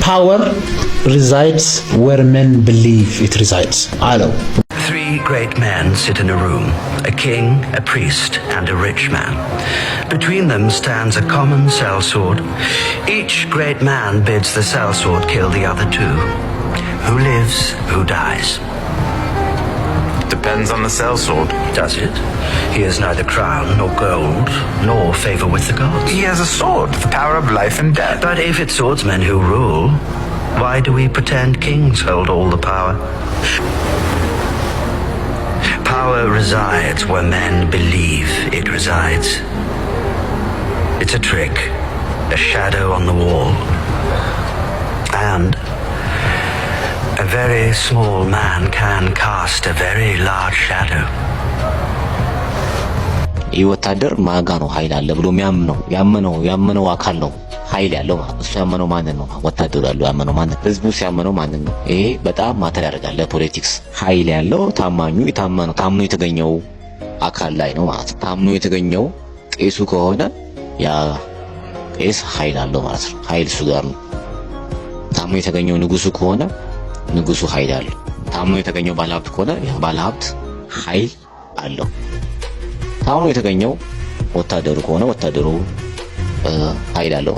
power resides where men believe it resides. አለው። Three great men sit in a room, a king, a priest, and a rich man. Between them stands a common sellsword. Each great man bids the sellsword kill the other two. Who lives, who dies? Depends on the sellsword. Does it? He has neither crown nor gold, nor favor with the gods. He has a sword, the power of life and death. But if it's swordsmen who rule, why do we pretend kings hold all the power? Power resides where men believe it resides. It's a trick, a shadow on the wall. And a very small man can cast a very large shadow. ይወታደር ማጋ ነው ኃይል አለ ብሎ ያመነው አካል ነው ኃይል ያለው ማለት እሱ ያመነው ማን ነው? ወታደሩ ያለው ያመነው ማን ነው? ህዝቡ ሲያመነው ማን ነው? ይሄ በጣም ማተር ያደርጋል ለፖለቲክስ። ኃይል ያለው ታማኙ ታምኖ የተገኘው አካል ላይ ነው ማለት ነው። ታምኖ የተገኘው ቄሱ ከሆነ ያ ቄስ ኃይል አለው ማለት ነው። ኃይል እሱ ጋር ነው። ታምኖ የተገኘው ንጉሱ ከሆነ ንጉሱ ኃይል አለው። ታምኖ የተገኘው ባለሀብት ከሆነ ያ ባለሀብት ኃይል አለው። ታምኖ የተገኘው ወታደሩ ከሆነ ወታደሩ ኃይል አለው።